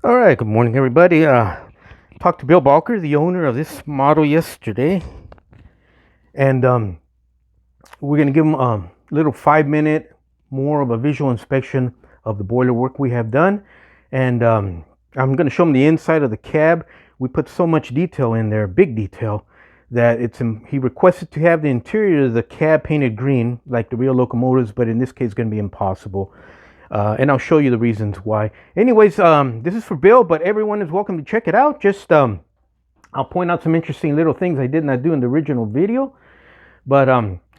All right, good morning, everybody. Talked to Bill Balker, the owner of this model, yesterday, and we're gonna give him a little 5 minute more of a visual inspection of the boiler work we have done, and I'm gonna show him the inside of the cab. We put so much detail in there, big detail, that he requested to have the interior of the cab painted green like the real locomotives, but in this case, it's gonna be impossible. And I'll show you the reasons why. Anyways, this is for Bill, but everyone is welcome to check it out. Just I'll point out some interesting little things I did not do in the original video. But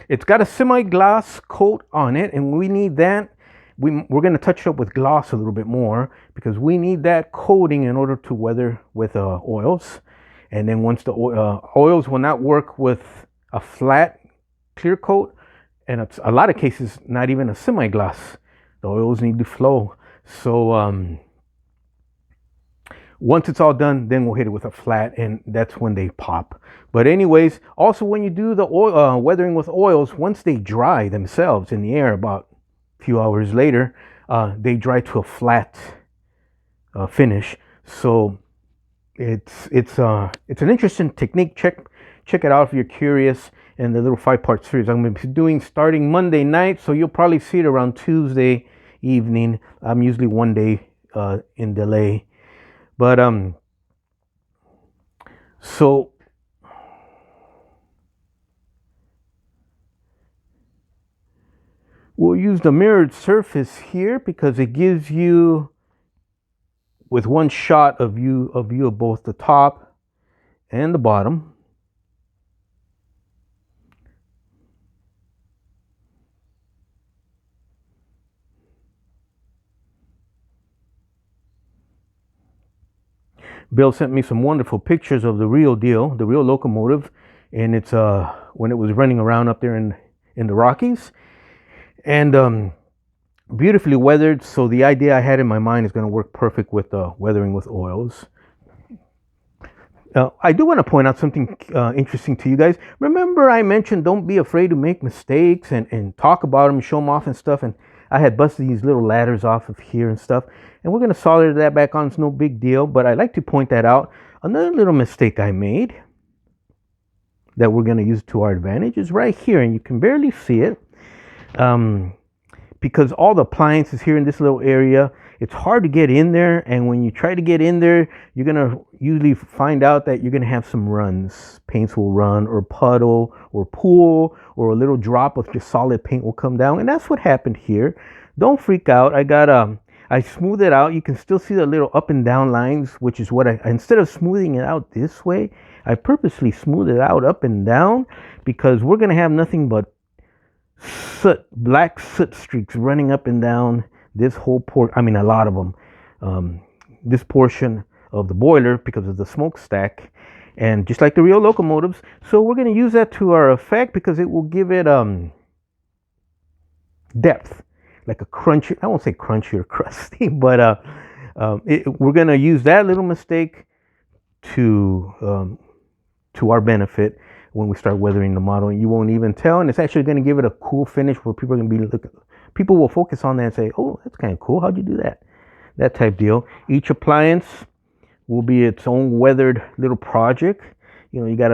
it's got a semi-gloss coat on it, and we need that. We're going to touch it up with gloss a little bit more because we need that coating in order to weather with oils. And then once the oils will not work with a flat clear coat, and it's a lot of cases not even a semi-gloss. The oils need to flow. So once it's all done, then we'll hit it with a flat, and that's when they pop. But anyways, also when you do the oil, weathering with oils, once they dry themselves in the air, about a few hours later, they dry to a flat finish. So it's an interesting technique. Check it out if you're curious. And the little 5-part series I'm going to be doing starting Monday night, so you'll probably see it around Tuesday evening. I'm usually one day in delay, but so we'll use the mirrored surface here because it gives you, with one shot, a view of both the top and the bottom. Bill sent me some wonderful pictures of the real deal, the real locomotive, and it's when it was running around up there in the Rockies, and beautifully weathered. So the idea I had in my mind is going to work perfect with weathering with oils. I do want to point out something interesting to you guys. Remember I mentioned don't be afraid to make mistakes and talk about them, show them off and stuff. And I had busted these little ladders off of here and stuff. And we're going to solder that back on. It's no big deal. But I like to point that out. Another little mistake I made that we're going to use to our advantage is right here. And you can barely see it. Because all the appliances here in this little area, it's hard to get in there, and when you try to get in there, you're gonna usually find out that you're gonna have some runs. Paints will run, or puddle, or pool, or a little drop of just solid paint will come down, and that's what happened here. Don't freak out. I smoothed it out. You can still see the little up and down lines, which is what instead of smoothing it out this way, I purposely smoothed it out up and down because we're gonna have nothing but black soot streaks running up and down this whole port. I mean, a lot of them. This portion of the boiler because of the smokestack, and just like the real locomotives. So we're going to use that to our effect because it will give it depth, like a crunchy. I won't say crunchy or crusty, but we're going to use that little mistake to our benefit when we start weathering the model, and you won't even tell. And it's actually going to give it a cool finish where people are going to be looking. People will focus on that and say, "Oh, that's kind of cool. How'd you do that?" That type deal. Each appliance will be its own weathered little project. You know, you got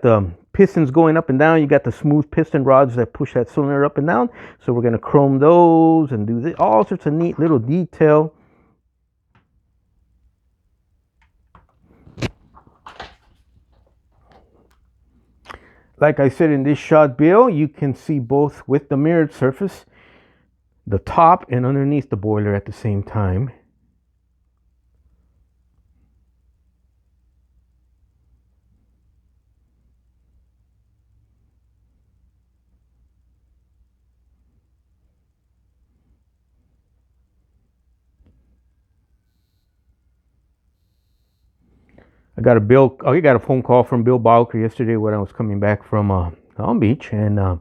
the pistons going up and down. You got the smooth piston rods that push that cylinder up and down. So we're going to chrome those and do all sorts of neat little detail. Like I said in this shot, Bill, you can see both with the mirrored surface, the top and underneath the boiler at the same time. I got a phone call from Bill Balker yesterday when I was coming back from Long Beach, and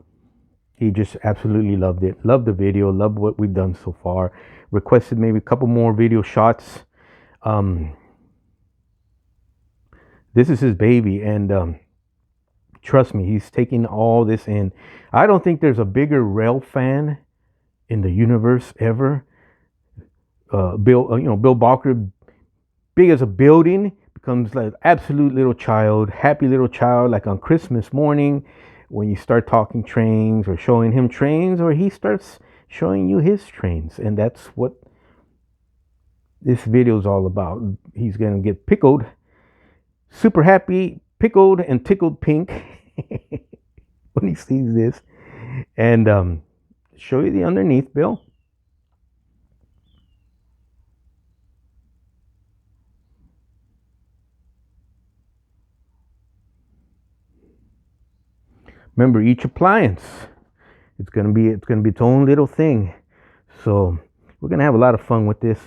he just absolutely loved it. Loved the video. Loved what we've done so far. Requested maybe a couple more video shots. This is his baby, and trust me, he's taking all this in. I don't think there's a bigger rail fan in the universe ever. Bill Balker big as a building, becomes like absolute little child, happy little child, like on Christmas morning when you start talking trains or showing him trains, or he starts showing you his trains. And that's what this video is all about. He's gonna get pickled, super happy, pickled and tickled pink when he sees this. And show you the underneath, Bill. Remember, each appliance, it's gonna be its own little thing. So we're gonna have a lot of fun with this.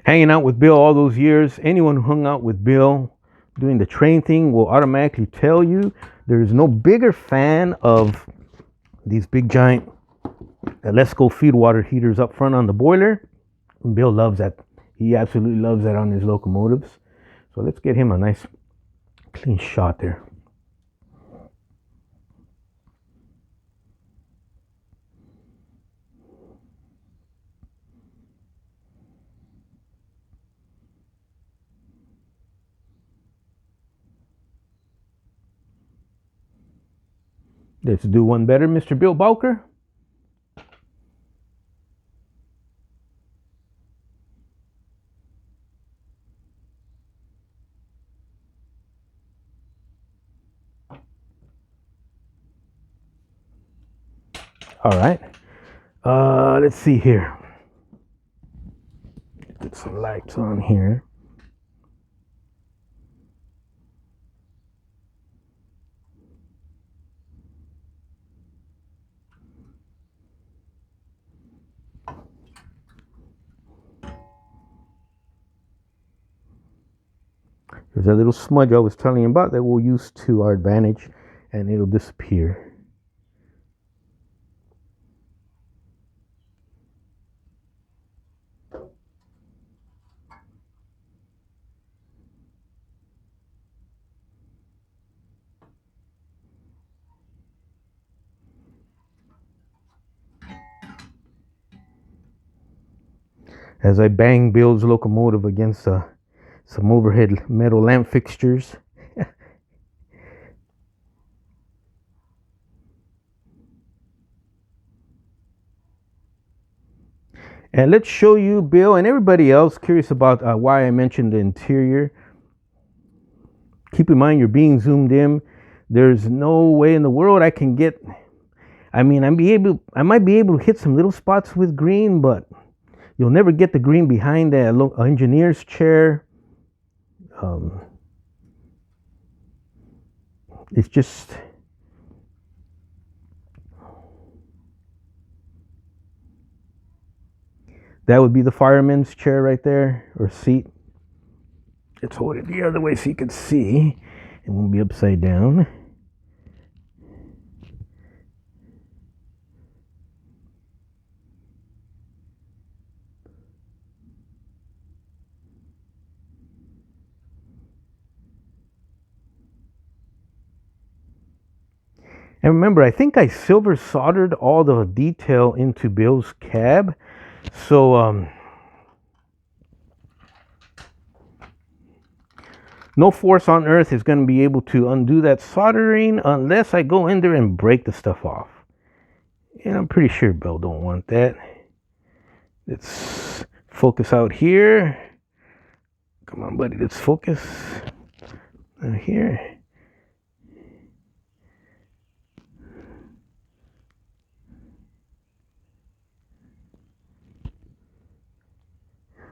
Hanging out with Bill all those years, anyone who hung out with Bill doing the train thing will automatically tell you there's no bigger fan of these big giant Alesco feed water heaters up front on the boiler. Bill loves that. He absolutely loves that on his locomotives. So let's get him a nice clean shot there. Let's do one better, Mr. Bill Bowker. All right. Let's see here. Get some lights on here. There's that little smudge I was telling you about that we'll use to our advantage, and it'll disappear. As I bang Bill's locomotive against some overhead metal lamp fixtures. And let's show you, Bill, and everybody else curious about why I mentioned the interior. Keep in mind you're being zoomed in. There's no way in the world I can get. I mean, I might be able to hit some little spots with green, but you'll never get the green behind the engineer's chair. It's just, that would be the fireman's chair right there, or seat. Let's hold it the other way so you can see. It won't be upside down. And remember, I think I silver soldered all the detail into Bill's cab. So no force on earth is going to be able to undo that soldering unless I go in there and break the stuff off. And I'm pretty sure Bill don't want that. Let's focus out here. Come on, buddy, let's focus out here.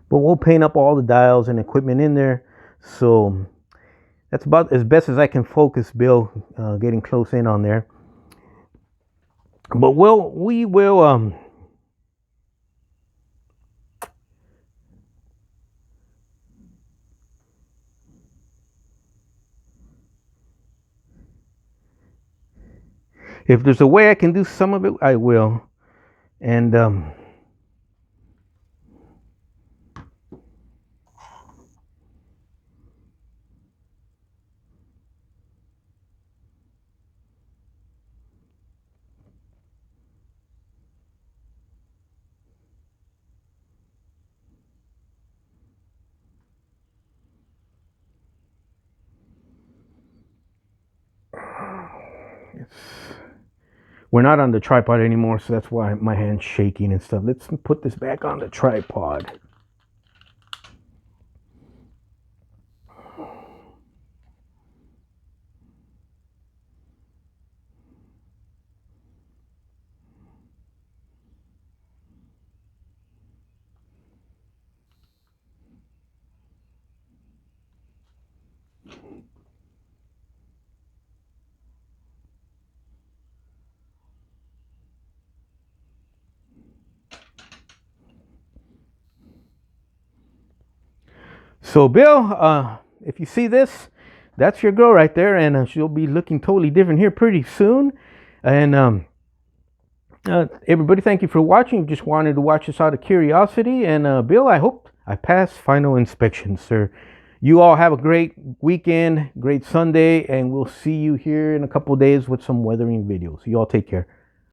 But we'll paint up all the dials and equipment in there. So that's about as best as I can focus Bill, getting close in on there. But we will if there's a way I can do some of it, I will. And We're not on the tripod anymore, so that's why my hand's shaking and stuff. Let's put this back on the tripod. So Bill, if you see this, that's your girl right there, and she'll be looking totally different here pretty soon. And everybody, thank you for watching. Just wanted to watch this out of curiosity. And Bill, I hope I pass final inspection, sir. You all have a great weekend, great Sunday, and we'll see you here in a couple of days with some weathering videos. You all take care.